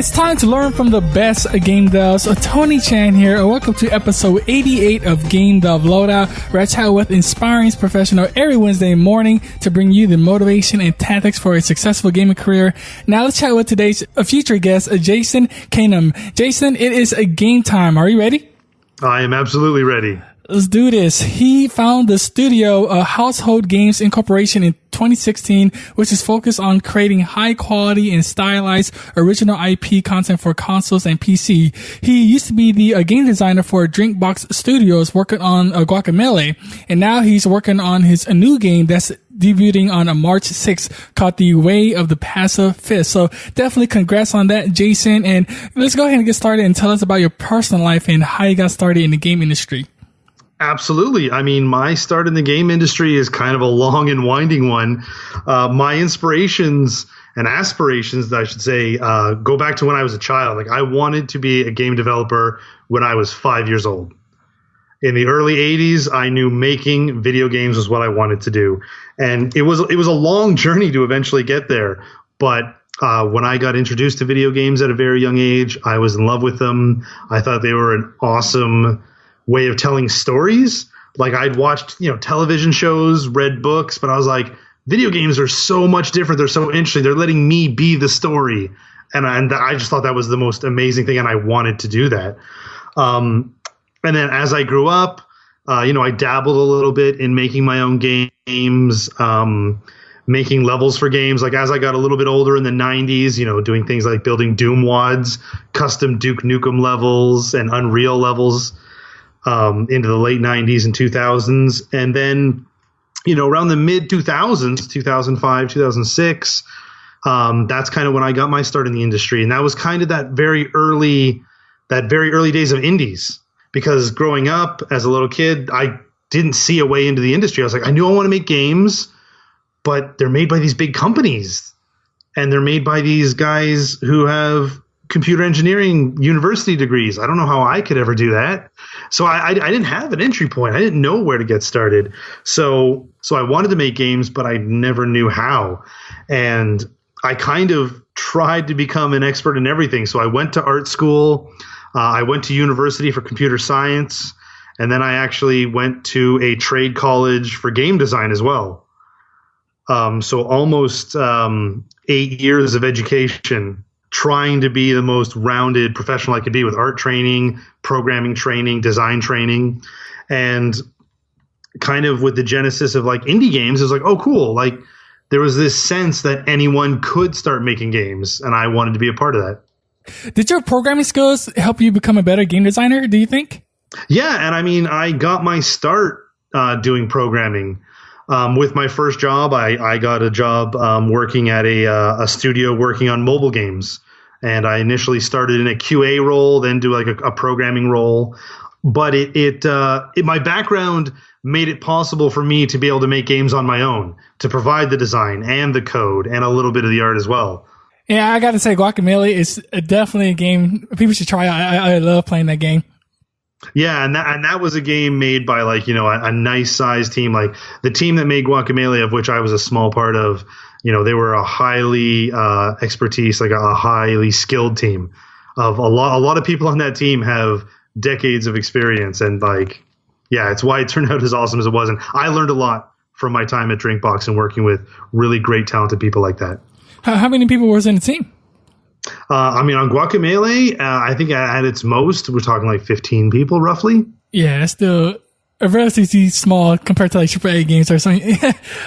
It's time to learn from the best game devs. Tony Chan here, and welcome to episode 88 of Game Dev Loadout, where I chat with inspiring professionals every Wednesday morning to bring you the motivation and tactics for a successful gaming career. Now let's chat with today's future guest, Jason Canam. Jason, it is a game time. Are you ready? I am absolutely ready. Let's do this. He found the studio, Household Games Incorporation, in 2016, which is focused on creating high quality and stylized original IP content for consoles and PC. He used to be the game designer for DrinkBox Studios, working on Guacamelee, and now he's working on his new game that's debuting on March 6th called The Way of the Passive Fist. So definitely congrats on that, Jason. And let's go ahead and get started and tell us about your personal life and how you got started in the game industry. Absolutely. I mean, my start in the game industry is kind of a long and winding one. My inspirations and aspirations, I should say, go back to when I was a child. Like, I wanted to be a game developer when I was 5 years old. In the early 80s, I knew making video games was what I wanted to do. And it was a long journey to eventually get there. But when I got introduced to video games at a very young age, I was in love with them. I thought they were an awesome way of telling stories. Like, I'd watched, television shows, read books, but I was like, video games are so much different. They're so interesting. They're letting me be the story. And I just thought that was the most amazing thing, and I wanted to do that. And then as I grew up, I dabbled a little bit in making my own games, making levels for games. Like, as I got a little bit older in the 90s, doing things like building Doom wads, custom Duke Nukem levels, and Unreal levels, into the late 90s and 2000s. And then, around the mid 2000s, 2005, 2006, that's kind of when I got my start in the industry. And that was kind of that very early days of indies, because growing up as a little kid, I didn't see a way into the industry. I was like, I knew I want to make games, but they're made by these big companies, and they're made by these guys who have computer engineering university degrees. I don't know how I could ever do that. So I didn't have an entry point. I didn't know where to get started. So I wanted to make games, but I never knew how. And I kind of tried to become an expert in everything. So I went to art school. I went to university for computer science. And then I actually went to a trade college for game design as well. So almost 8 years of education, trying to be the most rounded professional I could be, with art training, programming training, design training, and kind of with the genesis of like indie games. It was like, oh, cool. Like, there was this sense that anyone could start making games, and I wanted to be a part of that. Did your programming skills help you become a better game designer, do you think? Yeah. And I mean, I got my start doing programming. With my first job, I got a job working at a studio working on mobile games. And I initially started in a QA role, then do like a programming role. But my background made it possible for me to be able to make games on my own, to provide the design and the code and a little bit of the art as well. Yeah, I got to say, Guacamelee is definitely a game people should try. I love playing that game. Yeah, and that was a game made by a nice sized team. Like, the team that made Guacamelee, of which I was a small part of, they were a highly expertise, like a highly skilled team of a lot of people on that team have decades of experience. And it's why it turned out as awesome as it was. And I learned a lot from my time at DrinkBox and working with really great, talented people like that. How many people was in the team? On Guacamelee, I think at its most, we're talking like 15 people roughly. Yeah, it's still relatively small compared to like AAA games or something.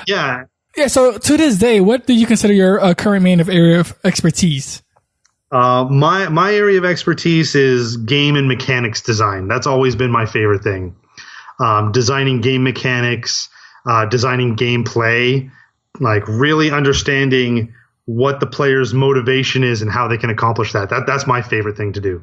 Yeah. Yeah, so to this day, what do you consider your current main area of expertise? My area of expertise is game and mechanics design. That's always been my favorite thing. Designing game mechanics, designing gameplay, like really understanding what the player's motivation is and how they can accomplish that. That's my favorite thing to do.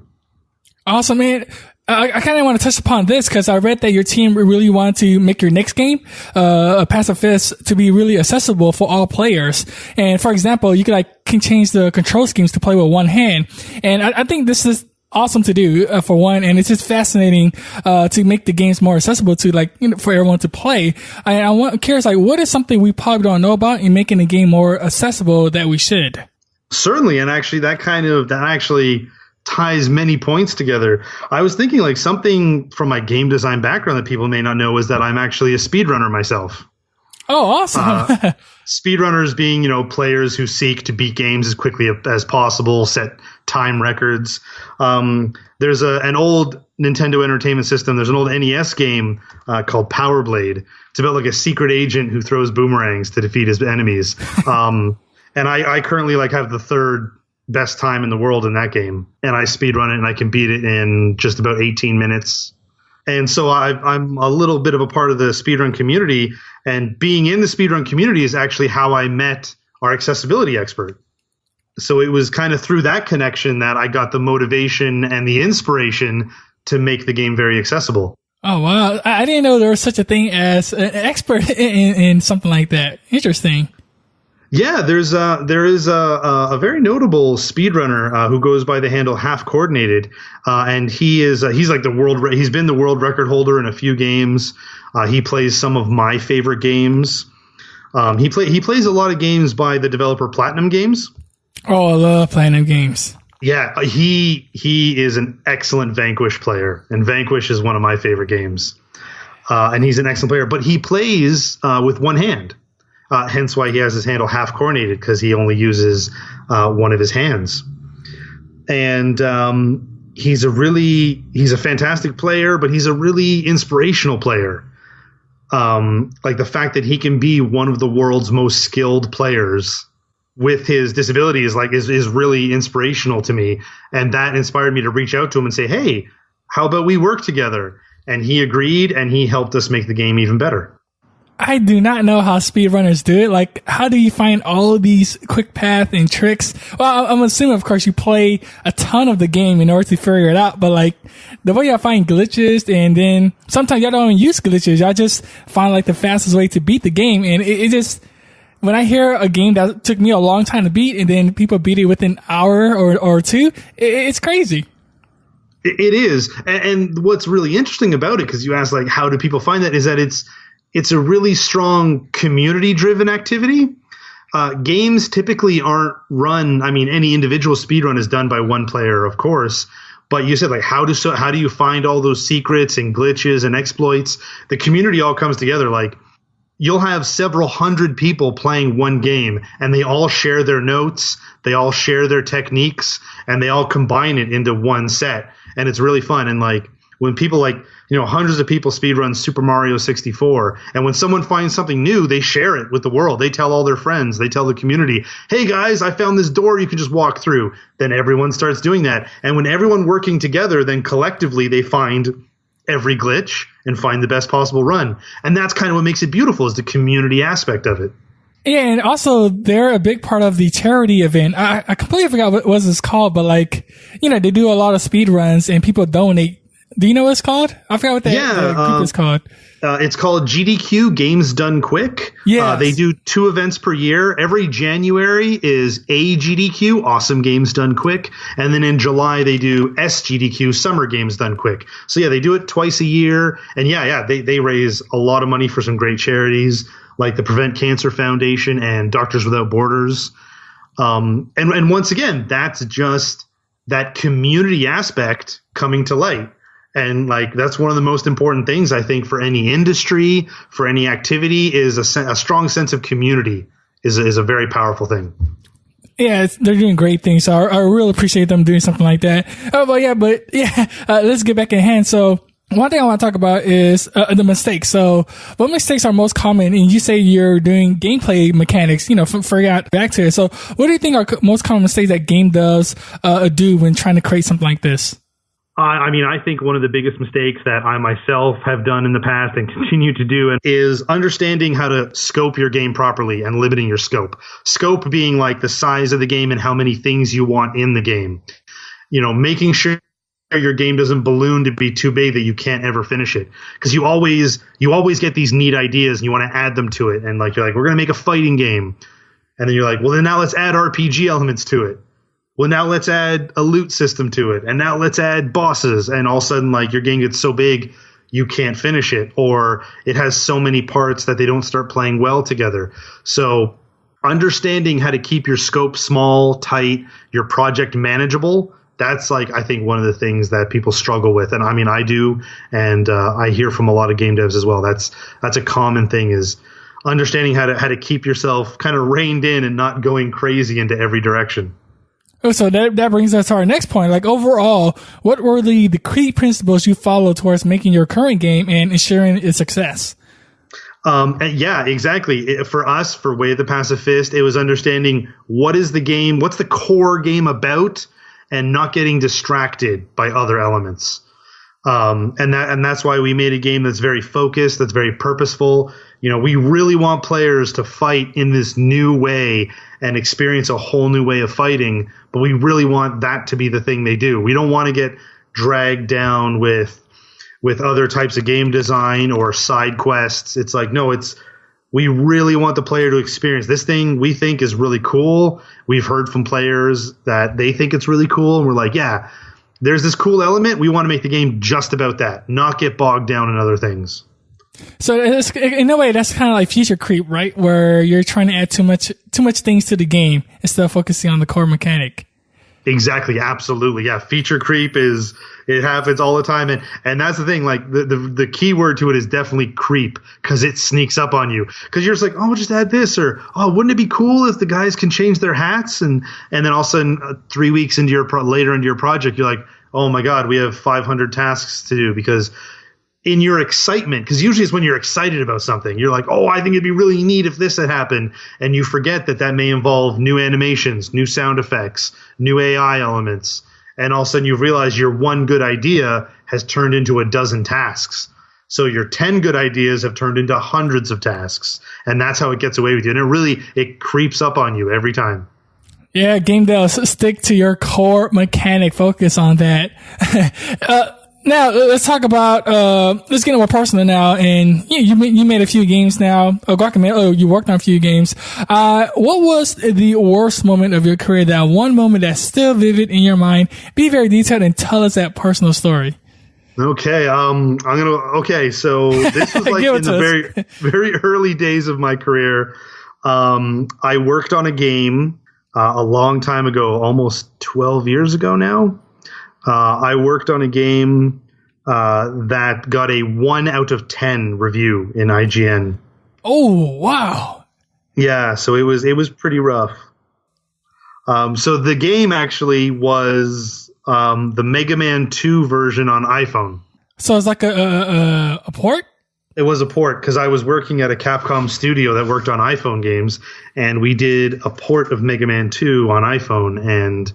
Awesome, man. I kind of want to touch upon this because I read that your team really wanted to make your next game, a Passive Fist, to be really accessible for all players. And for example, you can change the control schemes to play with one hand. And I think this is awesome to do for one, and it's just fascinating to make the games more accessible to for everyone to play. I'm curious, what is something we probably don't know about in making the game more accessible that we should? Certainly, and actually that actually ties many points together. I was thinking like something from my game design background that people may not know is that I'm actually a speedrunner myself. Oh, awesome. Speedrunners being, players who seek to beat games as quickly as possible, set time records. There's an old Nintendo Entertainment System. There's an old NES game called Power Blade. It's about like a secret agent who throws boomerangs to defeat his enemies. And I currently have the third best time in the world in that game. And I speedrun it and I can beat it in just about 18 minutes. And so I'm a little bit of a part of the speedrun community, and being in the speedrun community is actually how I met our accessibility expert. So it was kind of through that connection that I got the motivation and the inspiration to make the game very accessible. Oh, wow. I didn't know there was such a thing as an expert in something like that. Interesting. Yeah, there is a very notable speedrunner who goes by the handle Half Coordinated, and he's like he's been the world record holder in a few games. He plays some of my favorite games. He plays a lot of games by the developer Platinum Games. Oh, I love Platinum Games. Yeah, he is an excellent Vanquish player, and Vanquish is one of my favorite games. And he's an excellent player, but he plays with one hand. Hence why he has his handle Half Coordinated, because he only uses one of his hands. And he's a fantastic player, but he's a really inspirational player. Like the fact that he can be one of the world's most skilled players with his disability is really inspirational to me. And that inspired me to reach out to him and say, hey, how about we work together? And he agreed, and he helped us make the game even better. I do not know how speedrunners do it. Like, how do you find all of these quick path and tricks? Well, I'm assuming, of course, you play a ton of the game in order to figure it out. But like, the way I find glitches, and then sometimes y'all don't even use glitches. Y'all just find like the fastest way to beat the game. And it just, when I hear a game that took me a long time to beat, and then people beat it within an hour or two, it's crazy. It is. And what's really interesting about it, because you asked like, how do people find that, is that it's a really strong community-driven activity. Games typically aren't run. I mean, any individual speedrun is done by one player, of course. But you said, like, how do you find all those secrets and glitches and exploits? The community all comes together. Like, you'll have several hundred people playing one game, and they all share their notes, they all share their techniques, and they all combine it into one set. And it's really fun. And like, when people hundreds of people speedrun Super Mario 64, and when someone finds something new, they share it with the world. They tell all their friends, they tell the community, hey guys, I found this door you can just walk through. Then everyone starts doing that. And when everyone working together, then collectively they find every glitch and find the best possible run. And that's kind of what makes it beautiful, is the community aspect of it. Yeah, and also they're a big part of the charity event. I completely forgot what it's called, but like, they do a lot of speed runs and people donate. Do you know what it's called? I forgot what the group is called. It's called GDQ, Games Done Quick. Yeah, they do 2 events per year. Every January is AGDQ, Awesome Games Done Quick. And then in July, they do SGDQ, Summer Games Done Quick. So yeah, they do it twice a year. And they raise a lot of money for some great charities like the Prevent Cancer Foundation and Doctors Without Borders. And once again, that's just that community aspect coming to light. And like, that's one of the most important things, I think, for any industry, for any activity, is a strong sense of community is a very powerful thing. Yeah, they're doing great things. So I really appreciate them doing something like that. Let's get back in hand. So one thing I want to talk about is the mistakes. So what mistakes are most common? And you say you're doing gameplay mechanics, forgot back to it. So what do you think are most common mistakes that game devs do when trying to create something like this? I think one of the biggest mistakes that I myself have done in the past and continue to do is understanding how to scope your game properly and limiting your scope. Scope being like the size of the game and how many things you want in the game. Making sure your game doesn't balloon to be too big that you can't ever finish it. Because you always get these neat ideas and you want to add them to it. And like, you're like, we're going to make a fighting game. And then you're like, well, then now let's add RPG elements to it. Well, now let's add a loot system to it. And now let's add bosses. And all of a sudden, like, your game gets so big, you can't finish it. Or it has so many parts that they don't start playing well together. So understanding how to keep your scope small, tight, your project manageable. That's like, I think, one of the things that people struggle with. And I mean, I do, and I hear from a lot of game devs as well. That's a common thing, is understanding how to keep yourself kind of reined in and not going crazy into every direction. Oh, so that brings us to our next point. Like, overall, what were the key principles you followed towards making your current game and ensuring its success? Yeah, exactly. For us, for Way of the Passive Fist, it was understanding what is the game, what's the core game about, and not getting distracted by other elements. And that's why we made a game that's very focused, that's very purposeful. You know, we really want players to fight in this new way and experience a whole new way of fighting, but we really want that to be the thing they do. We don't want to get dragged down with other types of game design or side quests. It's like, no, we really want the player to experience this thing. We think is really cool. We've heard from players that they think it's really cool, and we're like, yeah, there's this cool element. We want to make the game just about that, not get bogged down in other things. So in a way, that's kind of like feature creep, right? Where you're trying to add too much things to the game instead of focusing on the core mechanic. Exactly. Absolutely. Yeah. Feature creep it happens all the time. And that's the thing, like the key word to it is definitely creep, because it sneaks up on you, because you're just like, oh, just add this, or, oh, wouldn't it be cool if the guys can change their hats? And then all of a sudden 3 weeks later into your project, you're like, oh my God, we have 500 tasks to do, because in your excitement, because usually it's when you're excited about something, you're like, oh, I think it'd be really neat if this had happened. And you forget that may involve new animations, new sound effects, new AI elements. And all of a sudden you realize your one good idea has turned into a dozen tasks. So your 10 good ideas have turned into hundreds of tasks. And that's how it gets away with you. And it creeps up on you every time. Yeah, game devs, stick to your core mechanic. Focus on that. Now, let's talk about, let's get more personal now. And you made a few games now. Guacamelee, you worked on a few games. What was the worst moment of your career? That one moment that's still vivid in your mind? Be very detailed and tell us that personal story. Okay. So this was like in the very, very early days of my career. I worked on a game, a long time ago, almost 12 years ago now. I worked on a game that got a 1 out of 10 review in IGN. Oh, wow. Yeah, so it was pretty rough. So the game actually was the Mega Man 2 version on iPhone. So it's like a port? It was a port, because I was working at a Capcom studio that worked on iPhone games, and we did a port of Mega Man 2 on iPhone. And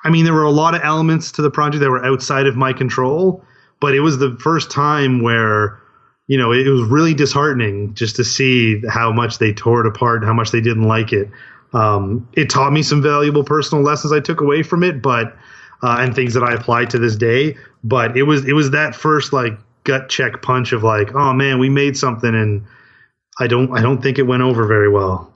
I mean, there were a lot of elements to the project that were outside of my control, but it was the first time where, it was really disheartening just to see how much they tore it apart and how much they didn't like it. It taught me some valuable personal lessons I took away from it, but and things that I applied to this day. But it was that first like gut check punch of like, oh man, we made something and I don't think it went over very well.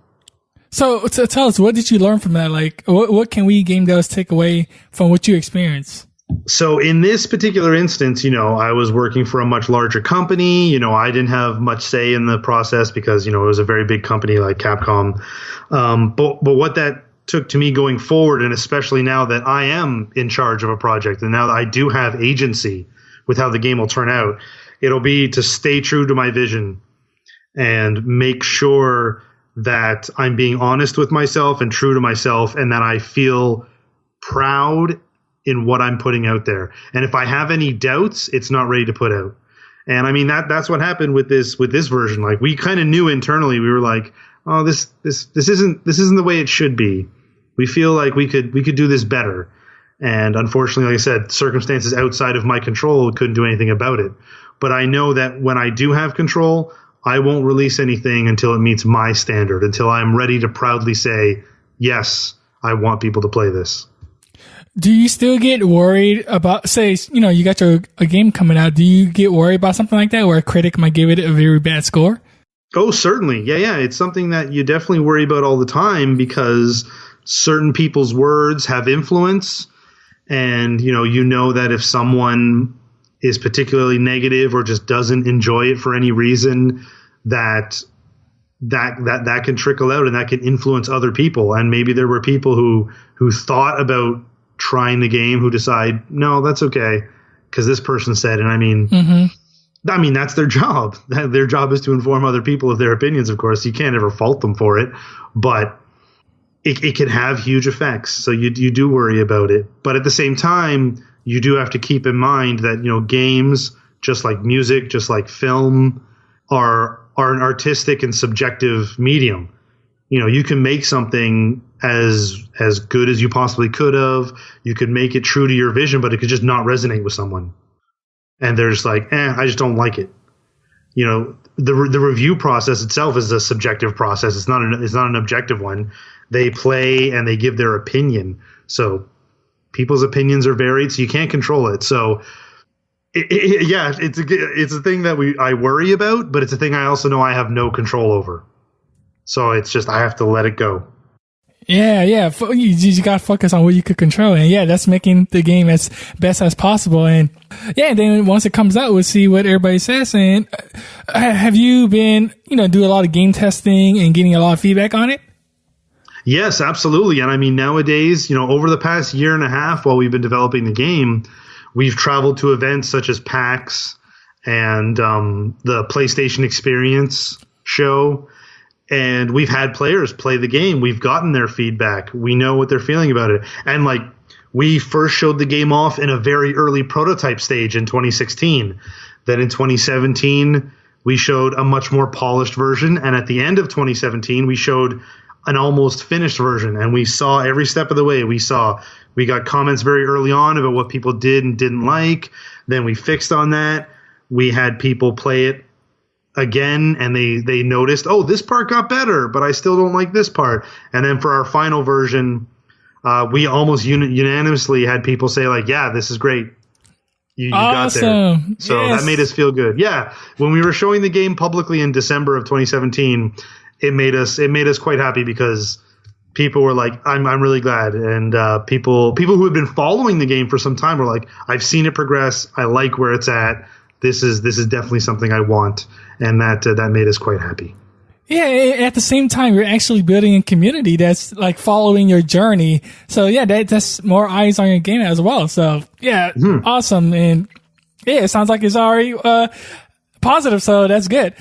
So tell us, what did you learn from that? Like, what can we game devs take away from what you experienced? So in this particular instance, I was working for a much larger company. I didn't have much say in the process because, it was a very big company like Capcom. But what that took to me going forward, and especially now that I am in charge of a project and now that I do have agency with how the game will turn out, it'll be to stay true to my vision and make sure that I'm being honest with myself and true to myself, and that I feel proud in what I'm putting out there. And if I have any doubts, it's not ready to put out. And I mean, that's what happened with this version. Like, we kind of knew internally, we were like, oh, this isn't the way it should be. We feel like we could do this better. And unfortunately, like I said, circumstances outside of my control, couldn't do anything about it. But I know that when I do have control, I won't release anything until it meets my standard, until I'm ready to proudly say, yes, I want people to play this. Do you still get worried about, say, you got a game coming out. Do you get worried about something like that where a critic might give it a very bad score? Oh, certainly. Yeah. It's something that you definitely worry about all the time, because certain people's words have influence. And, you know that if someone is particularly negative or just doesn't enjoy it for any reason, that that can trickle out and that can influence other people. And maybe there were people who thought about trying the game who decide, no, that's okay, because this person said. And I mean, that's their job. Their job is to inform other people of their opinions, of course. You can't ever fault them for it. But it can have huge effects. So you do worry about it. But at the same time, you do have to keep in mind that, you know, games, just like music, just like film, are an artistic and subjective medium. You know, you can make something as good as you possibly could have. You could make it true to your vision, but it could just not resonate with someone. And they're just like, I just don't like it. You know, the review process itself is a subjective process. It's not an objective one. They play and they give their opinion. So people's opinions are varied, so you can't control it. So it's a thing that I worry about, but it's a thing I also know I have no control over. So it's just I have to let it go. Yeah. You got to focus on what you could control. And yeah, that's making the game as best as possible. And yeah, then once it comes out, we'll see what everybody says. And have you been, do a lot of game testing and getting a lot of feedback on it? Yes, absolutely. And I mean, nowadays, over the past year and a half while we've been developing the game, we've traveled to events such as PAX and the PlayStation Experience show. And we've had players play the game. We've gotten their feedback. We know what they're feeling about it. And we first showed the game off in a very early prototype stage in 2016. Then in 2017, we showed a much more polished version. And at the end of 2017, we showed an almost finished version. And we saw every step of the way. We got comments very early on about what people did and didn't like. Then we fixed on that. We had people play it again, and they noticed, this part got better, but I still don't like this part. And then for our final version, we almost unanimously had people say yeah, this is great. You got there. So yes. That made us feel good. Yeah. When we were showing the game publicly in December of 2017, it made us quite happy because people were like, I'm really glad. And people who had been following the game for some time were like, I've seen it progress. I like where it's at. This is definitely something I want, and that made us quite happy. Yeah, at the same time, you're actually building a community that's following your journey. So yeah, that's more eyes on your game as well. So yeah, Awesome, and yeah, it sounds like it's already positive. So that's good.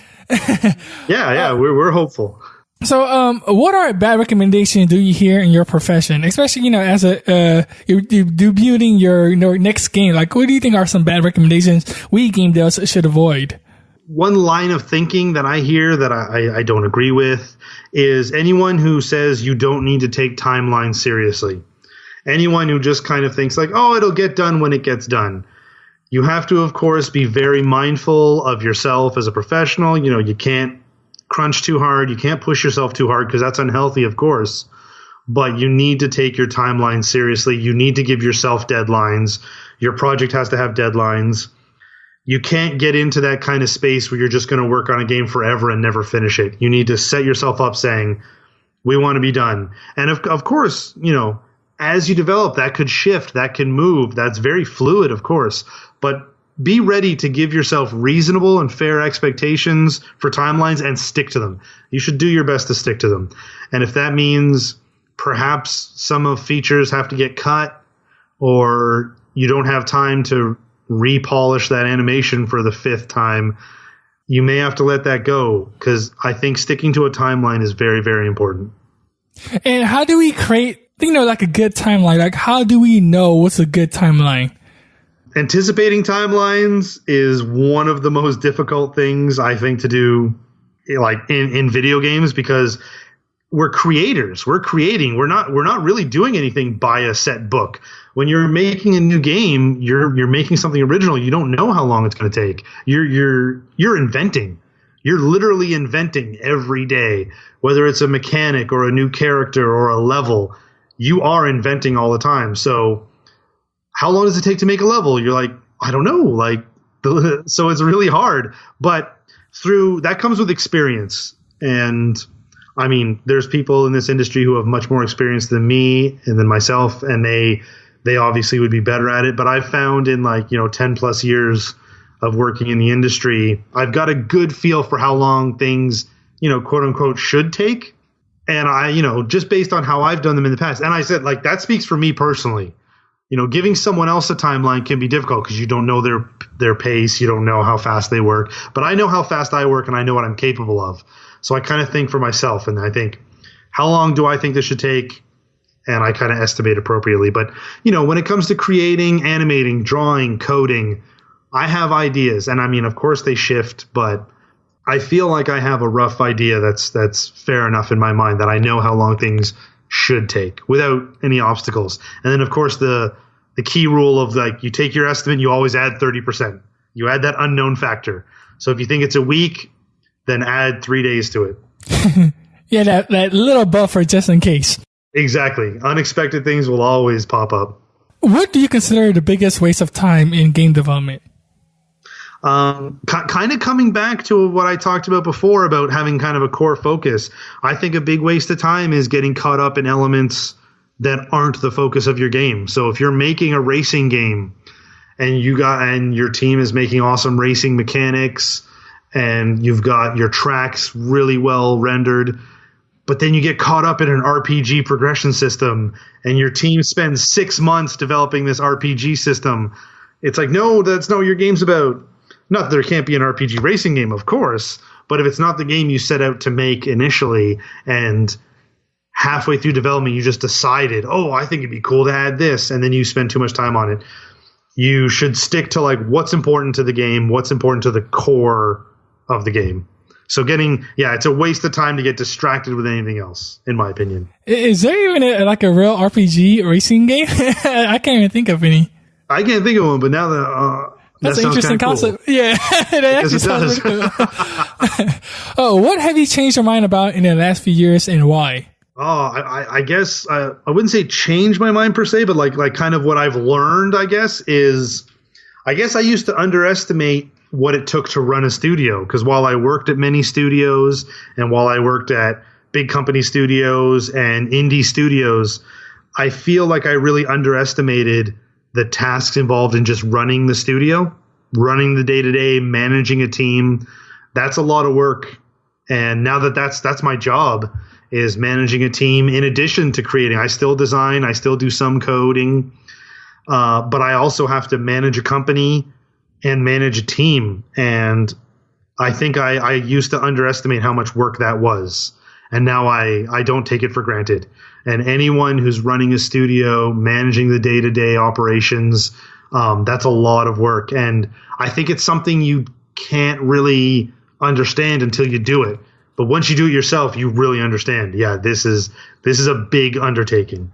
Yeah, we're hopeful. So, what are bad recommendations do you hear in your profession, especially, as you're debuting your next game? What do you think are some bad recommendations we game devs should avoid? One line of thinking that I hear that I don't agree with is anyone who says you don't need to take timelines seriously. Anyone who just kind of thinks it'll get done when it gets done. You have to, of course, be very mindful of yourself as a professional. You can't crunch too hard. You can't push yourself too hard because that's unhealthy, of course. But you need to take your timeline seriously. You need to give yourself deadlines. Your project has to have deadlines. You can't get into that kind of space where you're just going to work on a game forever and never finish it. You need to set yourself up saying, we want to be done. And of course, as you develop, that could shift, that can move. That's very fluid, of course. But be ready to give yourself reasonable and fair expectations for timelines and stick to them. You should do your best to stick to them. And if that means perhaps some of features have to get cut or you don't have time to repolish that animation for the fifth time, you may have to let that go because I think sticking to a timeline is very, very important. And how do we create, a good timeline? How do we know what's a good timeline? Anticipating timelines is one of the most difficult things I think to do in video games because we're creators. We're creating. We're not really doing anything by a set book. When you're making a new game, you're making something original. You don't know how long it's going to take. You're inventing. You're literally inventing every day, whether it's a mechanic or a new character or a level. You are inventing all the time. So how long does it take to make a level? You're like, I don't know. So it's really hard. But that comes with experience. And I mean, there's people in this industry who have much more experience than me and than myself, and they obviously would be better at it. But I've found in 10 plus years of working in the industry, I've got a good feel for how long things quote unquote should take. And I, just based on how I've done them in the past. And I said, like, that speaks for me personally. Giving someone else a timeline can be difficult because you don't know their pace. You don't know how fast they work. But I know how fast I work and I know what I'm capable of. So I kind of think for myself, and I think, how long do I think this should take? And I kind of estimate appropriately. But, when it comes to creating, animating, drawing, coding, I have ideas. And I mean, of course they shift, but I feel like I have a rough idea that's fair enough in my mind that I know how long things should take without any obstacles. And then, of course, the key rule of, like, you take your estimate, you always add 30%. You add that unknown factor. So if you think it's a week, then add 3 days to it. Yeah, that little buffer just in case. Exactly. Unexpected things will always pop up. What do you consider the biggest waste of time in game development? Kind of coming back to what I talked about before about having kind of a core focus. I think a big waste of time is getting caught up in elements that aren't the focus of your game. So if you're making a racing game and your team is making awesome racing mechanics and you've got your tracks really well rendered, but then you get caught up in an RPG progression system and your team spends 6 months developing this RPG system, it's like, no, that's not what your game's about. Not that there can't be an RPG racing game, of course, but if it's not the game you set out to make initially and halfway through development you just decided, oh, I think it'd be cool to add this, and then you spend too much time on it, you should stick to, like, what's important to the game, what's important to the core of the game. So it's a waste of time to get distracted with anything else, in my opinion. Is there even a real RPG racing game? I can't even think of any. I can't think of one, but now that... That's an interesting concept. Cool. Yeah, it actually sounds really cool. What have you changed your mind about in the last few years, and why? I guess I wouldn't say change my mind per se, but like kind of what I've learned, I guess I used to underestimate what it took to run a studio, because while I worked at many studios and while I worked at big company studios and indie studios, I feel like I really underestimated the tasks involved in just running the studio, running the day-to-day, managing a team. That's a lot of work. And now that's my job, is managing a team in addition to creating. I still design, I still do some coding, but I also have to manage a company and manage a team. And I think I used to underestimate how much work that was. And now I don't take it for granted. And anyone who's running a studio, managing the day-to-day operations, that's a lot of work. And I think it's something you can't really understand until you do it. But once you do it yourself, you really understand. Yeah, this is a big undertaking.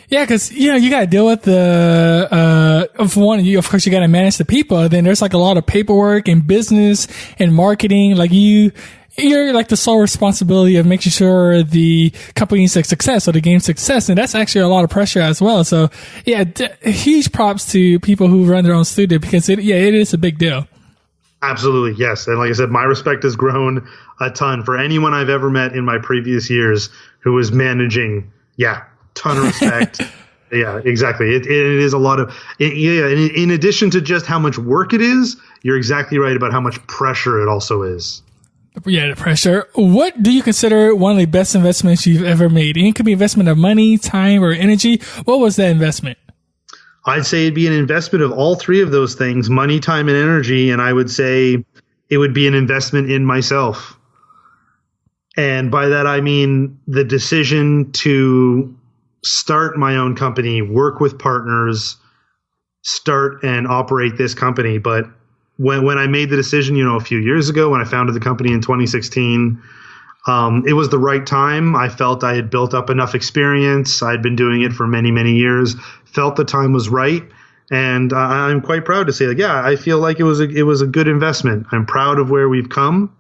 Yeah, because you got to deal with for one, of course you got to manage the people. Then there's like a lot of paperwork and business and marketing. Like you're like the sole responsibility of making sure the company's a success or the game's success. And that's actually a lot of pressure as well. So yeah, huge props to people who run their own studio, because it is a big deal. Absolutely. Yes. And like I said, my respect has grown a ton for anyone I've ever met in my previous years who is managing. Yeah. Ton of respect. Yeah, exactly. It is a lot of, in addition to just how much work it is, you're exactly right about how much pressure it also is. Yeah, the pressure. What do you consider one of the best investments you've ever made? And it could be investment of money, time, or energy. What was that investment? I'd say it'd be an investment of all three of those things, money, time, and energy. And I would say it would be an investment in myself. And by that, I mean the decision to start my own company, work with partners, start and operate this company. But when I made the decision, a few years ago, when I founded the company in 2016, it was the right time. I felt I had built up enough experience. I'd been doing it for many, many years, felt the time was right. And I'm quite proud to say, I feel like it was a good investment. I'm proud of where we've come.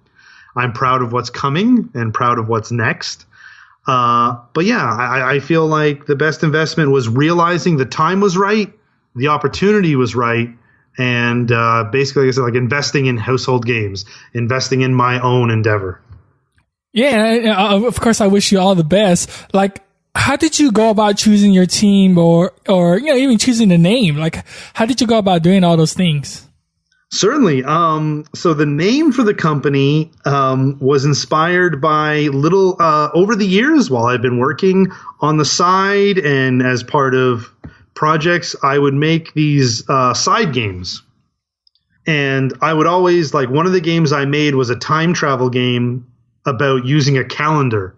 I'm proud of what's coming and proud of what's next. But yeah, I feel like the best investment was realizing the time was right, the opportunity was right, and basically, like I said, like investing in Household Games, investing in my own endeavor. Yeah, of course, I wish you all the best. Like, how did you go about choosing your team, or even choosing the name? Like, how did you go about doing all those things? Certainly. So the name for the company was inspired by over the years while I've been working on the side and as part of projects, I would make these side games. And I would always, like, one of the games I made was a time travel game about using a calendar.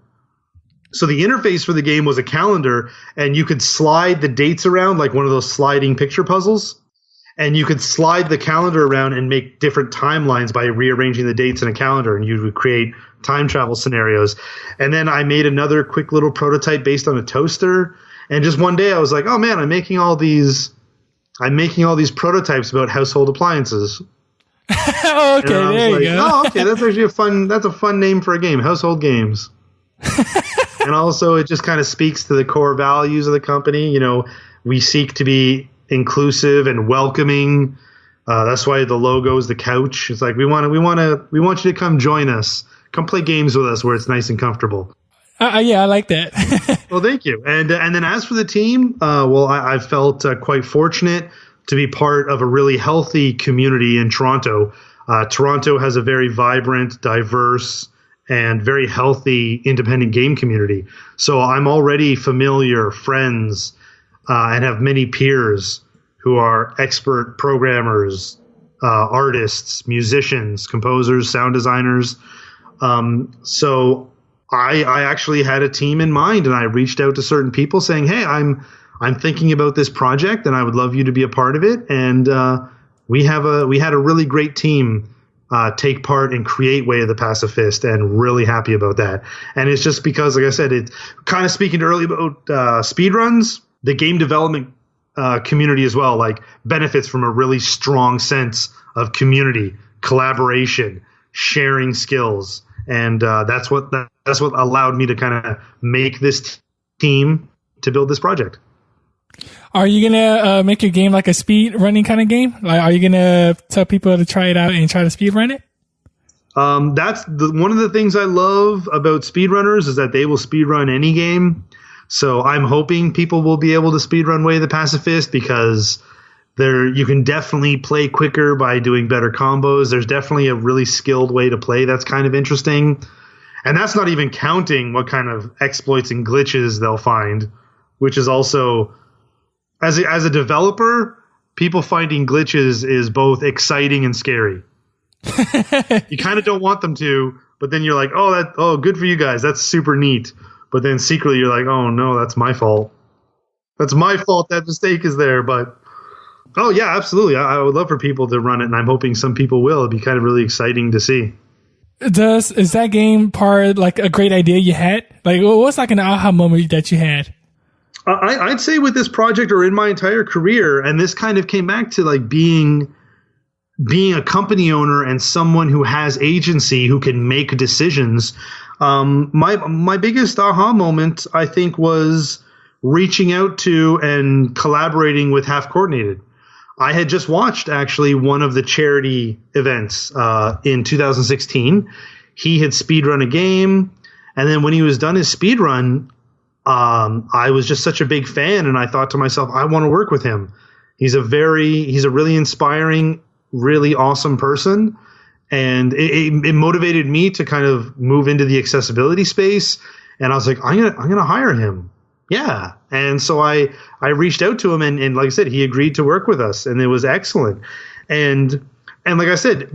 So the interface for the game was a calendar, and you could slide the dates around like one of those sliding picture puzzles. And you could slide the calendar around and make different timelines by rearranging the dates in a calendar, and you would create time travel scenarios. And then I made another quick little prototype based on a toaster. And just one day I was like, oh man, I'm making all these prototypes about household appliances. Oh, okay, there you go. Oh, okay, that's actually that's a fun name for a game, Household Games. And also it just kind of speaks to the core values of the company. You know, we seek to be inclusive and welcoming. That's why the logo is the couch. It's like we want you to come join us, come play games with us where it's nice and comfortable. Yeah, I like that. Well, thank you. And then as for the team, I felt quite fortunate to be part of a really healthy community in Toronto. Toronto has a very vibrant, diverse, and very healthy independent game community. So I'm already familiar, friends, and have many peers who are expert programmers, artists, musicians, composers, sound designers. So I actually had a team in mind, and I reached out to certain people saying, hey, I'm thinking about this project and I would love you to be a part of it. And we had a really great team take part and create Way of the Pacifist, and really happy about that. And it's just because, like I said, it's kind of speaking earlier about speedruns, the game development community as well, like, benefits from a really strong sense of community, collaboration, sharing skills. And that's what allowed me to kind of make this team to build this project. Are you gonna make your game like a speed running kind of game? Like, are you gonna tell people to try it out and try to speed run it? That's one of the things I love about speedrunners is that they will speed run any game. So I'm hoping people will be able to speed run Way of the Pacifist, because you can definitely play quicker by doing better combos. There's definitely a really skilled way to play that's kind of interesting. And that's not even counting what kind of exploits and glitches they'll find, which is also, as a developer, people finding glitches is both exciting and scary. You kind of don't want them to, but then you're like, oh, good for you guys. That's super neat. But then secretly you're like, oh no, that's my fault. That's my fault that mistake is there. But oh yeah, absolutely. I would love for people to run it, and I'm hoping some people will. It'd be kind of really exciting to see. Is that game part like a great idea you had? Like, what's like an aha moment that you had? I'd say with this project, or in my entire career, and this kind of came back to like being a company owner and someone who has agency, who can make decisions. My biggest aha moment, I think, was reaching out to and collaborating with Half Coordinated. I had just watched actually one of the charity events in 2016. He had speedrun a game, and then when he was done his speedrun, I was just such a big fan, and I thought to myself, I want to work with him. He's a really inspiring, really awesome person, and it motivated me to kind of move into the accessibility space. And I was like, I'm gonna hire him. Yeah. And so I reached out to him, and like I said, he agreed to work with us, and it was excellent. And like I said,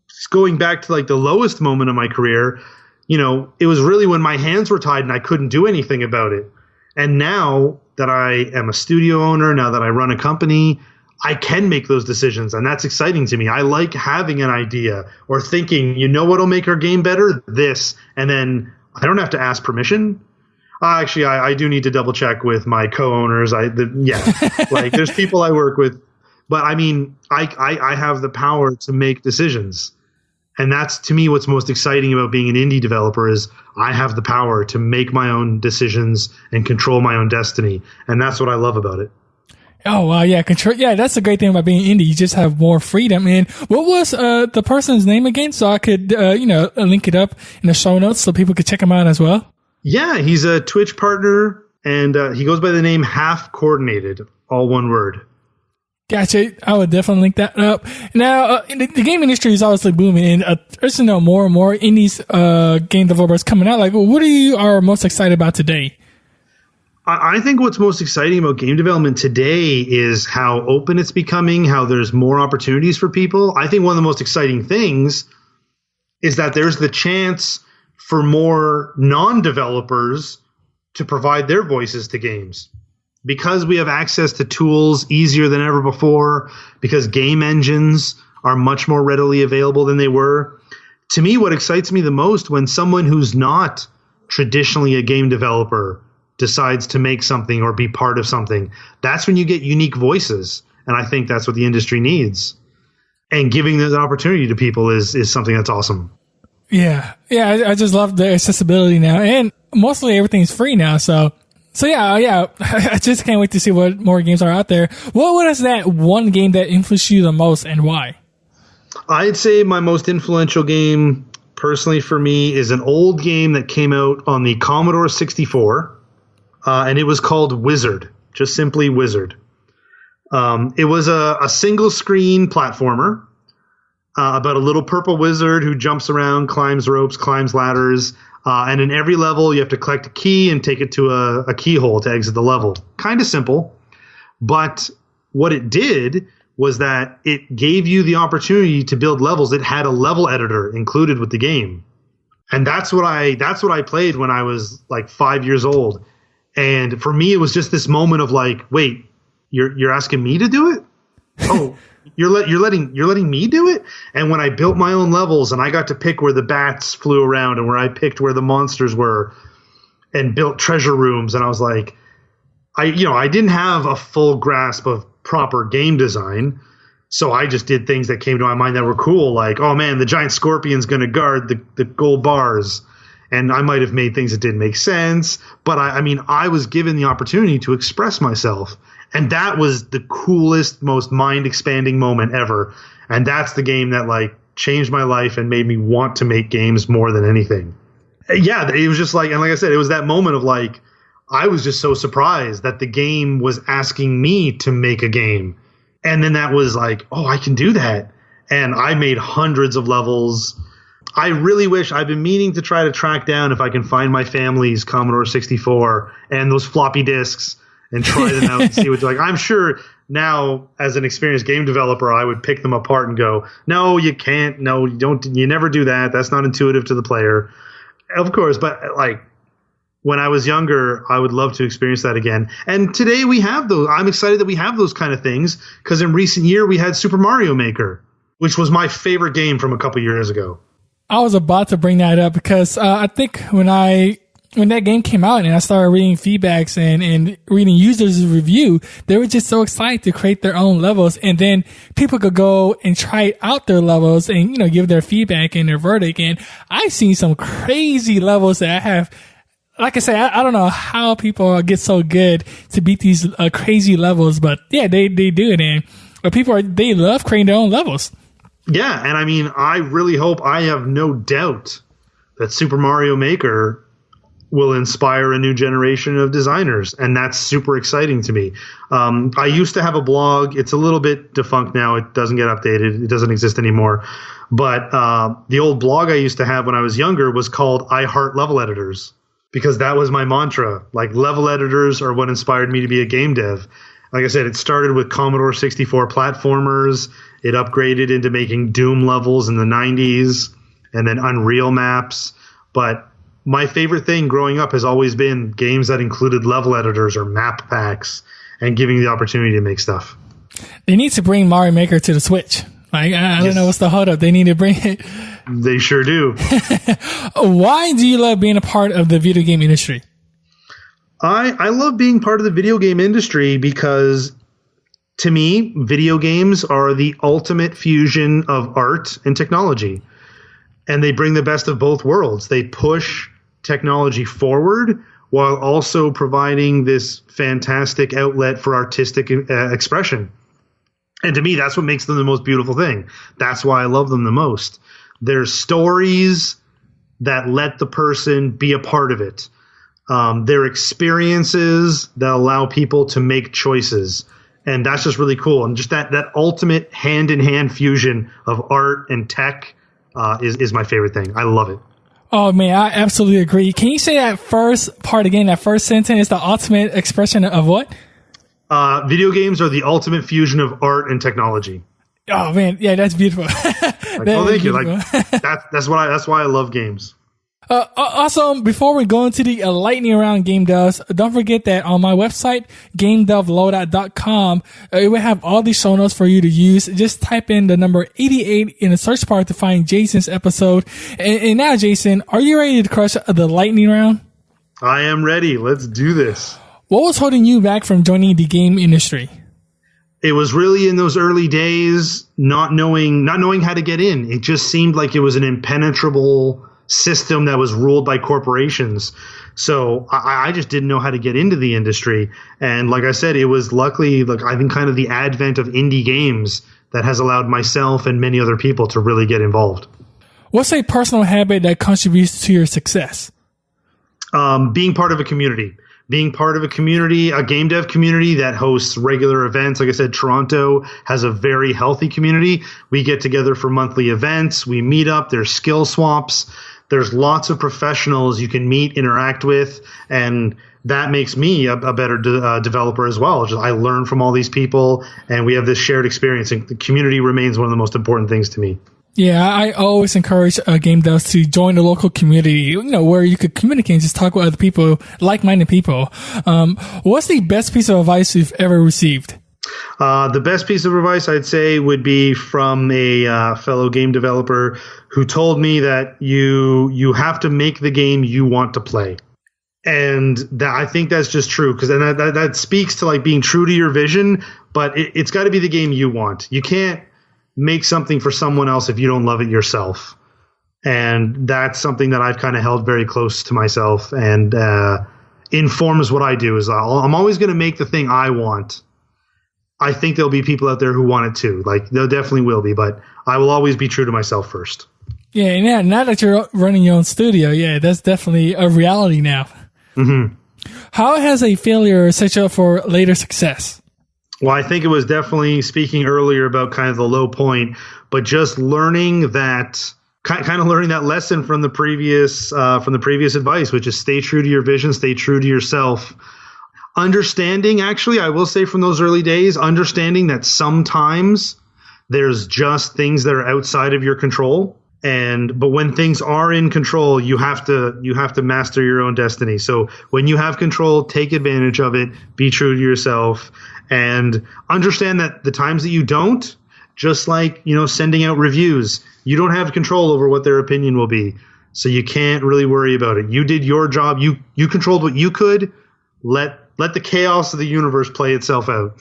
just going back to like the lowest moment of my career, you know, it was really when my hands were tied and I couldn't do anything about it. And now that I am a studio owner, now that I run a company, I can make those decisions, and that's exciting to me. I like having an idea or thinking, you know what'll make our game better? This. And then I don't have to ask permission. Actually, I do need to double check with my co-owners. Like there's people I work with, but I mean, I have the power to make decisions. And that's, to me, what's most exciting about being an indie developer is I have the power to make my own decisions and control my own destiny. And that's what I love about it. Oh, wow. Yeah. Control. Yeah. That's the great thing about being indie. You just have more freedom. And what was, the person's name again? So I could, link it up in the show notes so people could check him out as well. Yeah. He's a Twitch partner, and he goes by the name Half Coordinated, all one word. Gotcha. I would definitely link that up. Now, the game industry is obviously booming, and there's more and more indies game developers coming out. Like, what are most excited about today? I think what's most exciting about game development today is how open it's becoming, how there's more opportunities for people. I think one of the most exciting things is that there's the chance for more non-developers to provide their voices to games. Because we have access to tools easier than ever before, because game engines are much more readily available than they were. To me, what excites me the most when someone who's not traditionally a game developer decides to make something or be part of something, that's when you get unique voices. And I think that's what the industry needs. And giving that opportunity to people is something that's awesome. Yeah. I just love the accessibility now. And mostly everything's free now, so yeah, I just can't wait to see what more games are out there. What is that one game that influenced you the most and why? I'd say my most influential game, personally for me, is an old game that came out on the Commodore 64, and it was called Wizard, just simply Wizard. It was a single-screen platformer about a little purple wizard who jumps around, climbs ropes, climbs ladders, and in every level, you have to collect a key and take it to a keyhole to exit the level. Kind of simple. But what it did was that it gave you the opportunity to build levels. It had a level editor included with the game. And that's what I played when I was like 5 years old. And for me, it was just this moment of like, wait, you're asking me to do it? Oh, you're letting me do it? And when I built my own levels and I got to pick where the bats flew around and where I picked where the monsters were and built treasure rooms, and I was like, I didn't have a full grasp of proper game design, so I just did things that came to my mind that were cool, like, oh man, the giant scorpion's going to guard the gold bars. And I might have made things that didn't make sense, but I was given the opportunity to express myself. And that was the coolest, most mind-expanding moment ever. And that's the game that like changed my life and made me want to make games more than anything. Yeah, it was just like, and like I said, it was that moment of like, I was just so surprised that the game was asking me to make a game. And then that was like, oh, I can do that. And I made hundreds of levels. I really wish, I've been meaning to try to track down if I can find my family's Commodore 64 and those floppy disks and try them out and see what they're like. I'm sure now, as an experienced game developer, I would pick them apart and go, no, you can't. No, you don't. You never do that. That's not intuitive to the player. Of course, but like when I was younger, I would love to experience that again. And today we have those. I'm excited that we have those kind of things because in recent year we had Super Mario Maker, which was my favorite game from a couple years ago. I was about to bring that up because I think when that game came out and I started reading feedbacks and reading users' review, they were just so excited to create their own levels. And then people could go and try out their levels and, give their feedback and their verdict. And I've seen some crazy levels that I have. Like I said, I don't know how people get so good to beat these crazy levels, but yeah, they do it. And they love creating their own levels. Yeah. And I really hope, I have no doubt that Super Mario Maker will inspire a new generation of designers, and that's super exciting to me. I used to have a blog. It's a little bit defunct now. It doesn't get updated. It doesn't exist anymore. But the old blog I used to have when I was younger was called I Heart Level Editors, because that was my mantra. Like, level editors are what inspired me to be a game dev. Like I said, it started with Commodore 64 platformers. It upgraded into making Doom levels in the 90s and then Unreal maps. But my favorite thing growing up has always been games that included level editors or map packs and giving you the opportunity to make stuff. They need to bring Mario Maker to the Switch. Like, I don't know what's the holdup. They need to bring it. They sure do. Why do you love being a part of the video game industry? I love being part of the video game industry because, to me, video games are the ultimate fusion of art and technology. And they bring the best of both worlds. They push technology forward while also providing this fantastic outlet for artistic expression. And to me, that's what makes them the most beautiful thing. That's why I love them the most. There's stories that let the person be a part of it. They're experiences that allow people to make choices. And that's just really cool. And just that ultimate hand-in-hand fusion of art and tech is my favorite thing. I love it. Oh, man, I absolutely agree. Can you say that first part again? That first sentence is the ultimate expression of what? Video games are the ultimate fusion of art and technology. Oh, man. Yeah, that's beautiful. Thank you. That's why I love games. Also, before we go into the lightning round game devs, don't forget that on my website, GameDevLoadout.com, it will have all the show notes for you to use. Just type in the number 88 in the search bar to find Jason's episode. And now, Jason, are you ready to crush the lightning round? I am ready. Let's do this. What was holding you back from joining the game industry? It was really in those early days, not knowing how to get in. It just seemed like it was an impenetrable system that was ruled by corporations. So I just didn't know how to get into the industry. And like I said, it was luckily, I think kind of the advent of indie games that has allowed myself and many other people to really get involved. What's a personal habit that contributes to your success? Being part of a community. Being part of a community, a game dev community that hosts regular events. Like I said, Toronto has a very healthy community. We get together for monthly events. We meet up. There's skill swaps. There's lots of professionals you can meet, interact with, and that makes me a better developer as well. Just I learn from all these people, and we have this shared experience. And the community remains one of the most important things to me. Yeah, I always encourage game devs to join the local community, where you could communicate and just talk with other people, like-minded people. What's the best piece of advice you've ever received? The best piece of advice I'd say would be from a fellow game developer who told me that you have to make the game you want to play. And that, I think that's just true, because then that speaks to being true to your vision, but it's got to be the game you want. You can't make something for someone else if you don't love it yourself. And that's something that I've kind of held very close to myself and informs what I do. Is I'm always going to make the thing I want. I think there'll be people out there who want it too. There definitely will be, but I will always be true to myself first. Yeah, now that you're running your own studio, yeah, that's definitely a reality now. Mm-hmm. How has a failure set you up for later success? Well, I think it was definitely speaking earlier about kind of the low point, but just learning that learning that lesson from the previous advice, which is stay true to your vision, stay true to yourself. Understanding, actually, I will say from those early days, understanding that sometimes there's just things that are outside of your control. But when things are in control, you have to master your own destiny. So when you have control, take advantage of it, be true to yourself, and understand that the times that you don't, just like, sending out reviews, you don't have control over what their opinion will be. So you can't really worry about it. You did your job. You controlled what you could. Let the chaos of the universe play itself out.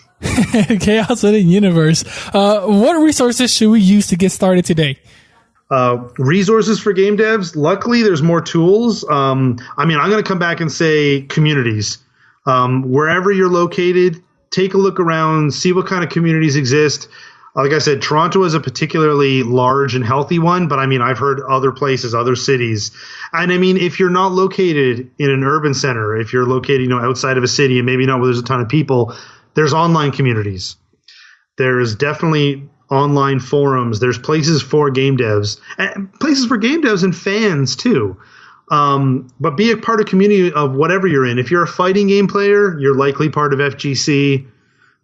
Chaos of the universe. What resources should we use to get started today? Resources for game devs. Luckily, there's more tools. I'm going to come back and say communities. Wherever you're located, take a look around, see what kind of communities exist. Like I said, Toronto is a particularly large and healthy one, but I've heard other places, other cities. And if you're not located in an urban center, if you're located, outside of a city and maybe not where there's a ton of people, there's online communities. There's definitely online forums. There's places for game devs and places for game devs and fans too. But be a part of community of whatever you're in. If you're a fighting game player, you're likely part of FGC,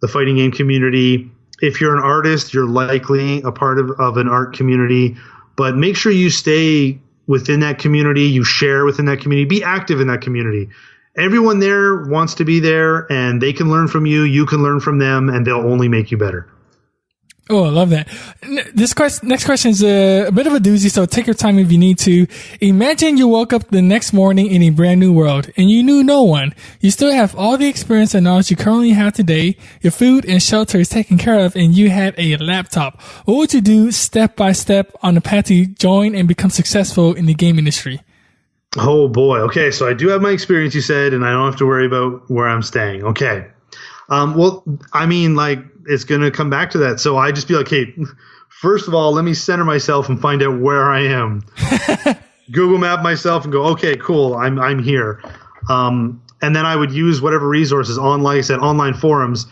the fighting game community. If you're an artist, you're likely a part of an art community. But make sure you stay within that community. You share within that community. Be active in that community. Everyone there wants to be there, and they can learn from you. You can learn from them, and they'll only make you better. Oh, I love that. Next question is a bit of a doozy, so take your time if you need to. Imagine you woke up the next morning in a brand new world and you knew no one. You still have all the experience and knowledge you currently have today. Your food and shelter is taken care of and you have a laptop. What would you do step by step on the path to join and become successful in the game industry? Oh boy. Okay. So I do have my experience, you said, and I don't have to worry about where I'm staying. Okay. It's going to come back to that. So I just be like, hey, first of all, let me center myself and find out where I am. Google map myself and go, okay, cool. I'm here. And then I would use whatever resources like I said, online forums.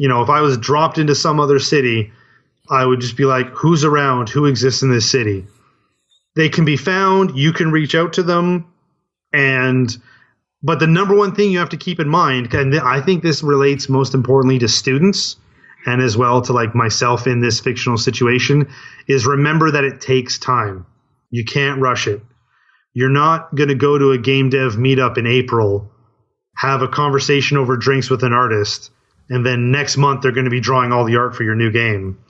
if I was dropped into some other city, I would just be like, who's around? Who exists in this city? They can be found. You can reach out to them. But the number one thing you have to keep in mind, and I think this relates most importantly to students and as well to like myself in this fictional situation, is remember that it takes time. You can't rush it. You're not going to go to a game dev meetup in April, have a conversation over drinks with an artist, and then next month they're going to be drawing all the art for your new game.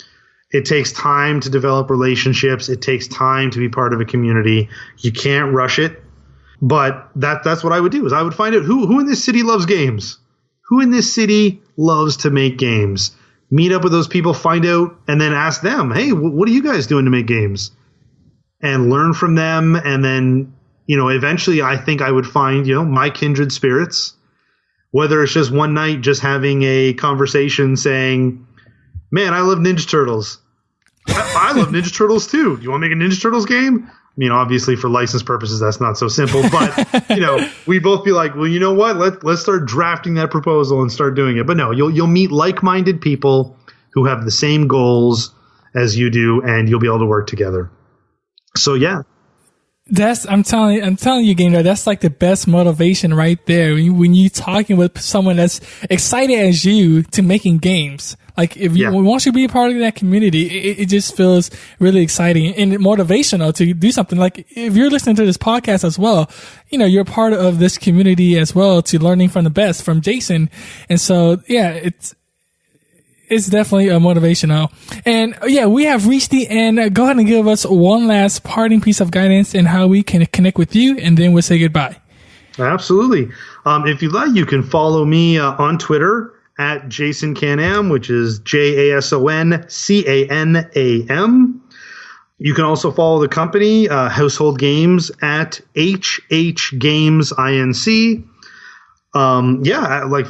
It takes time to develop relationships. It takes time to be part of a community. You can't rush it. But that's what I would do, is I would find out who in this city loves games. Who in this city loves to make games? Meet up with those people, find out, and then ask them, hey, what are you guys doing to make games? And learn from them. And then, eventually I think I would find, my kindred spirits, whether it's just one night just having a conversation saying, man, I love Ninja Turtles. I love Ninja Turtles too. Do you want to make a Ninja Turtles game? I mean, obviously for license purposes, that's not so simple, but we both be like, well, you know what? Let's start drafting that proposal and start doing it. But no, you'll meet like-minded people who have the same goals as you do, and you'll be able to work together. So yeah. I'm telling you, Game Dev, that's like the best motivation right there. When you're talking with someone that's excited as you to making games. Like once you be a part of that community, it just feels really exciting and motivational to do something. Like if you're listening to this podcast as well, you're part of this community as well, to learning from the best from Jason. And so, yeah, it's definitely a motivational. And we have reached the end. Go ahead and give us one last parting piece of guidance and how we can connect with you, and then we'll say goodbye. Absolutely. If you'd like, you can follow me on Twitter at Jason Canam, which is JASONCANAM. You can also follow the company, Household Games, at HHGamesINC.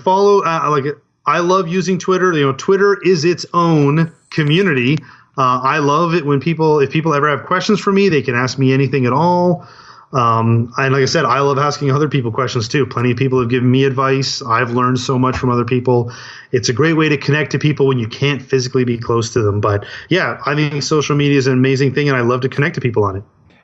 Follow, I love using Twitter. Twitter is its own community. I love it when if people ever have questions for me, they can ask me anything at all. And like I said, I love asking other people questions too. Plenty of people have given me advice. I've learned so much from other people. It's a great way to connect to people when you can't physically be close to them. But yeah, I think social media is an amazing thing, and I love to connect to people on it.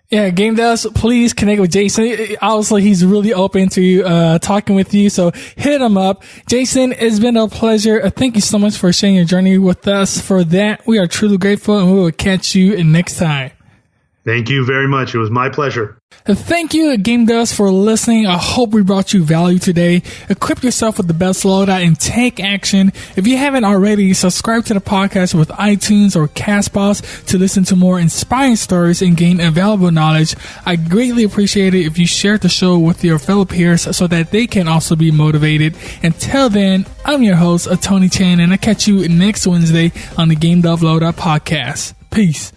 Yeah, Game Devs, please connect with Jason. Obviously, he's really open to talking with you, so hit him up. Jason, it's been a pleasure. Thank you so much for sharing your journey with us. For that, we are truly grateful, and we will catch you next time. Thank you very much. It was my pleasure. Thank you, Game Devs, for listening. I hope we brought you value today. Equip yourself with the best loadout and take action. If you haven't already, subscribe to the podcast with iTunes or Castbox to listen to more inspiring stories and gain valuable knowledge. I greatly appreciate it if you share the show with your fellow peers so that they can also be motivated. Until then, I'm your host, Tony Chan, and I'll catch you next Wednesday on the Game Dev Loadout podcast. Peace.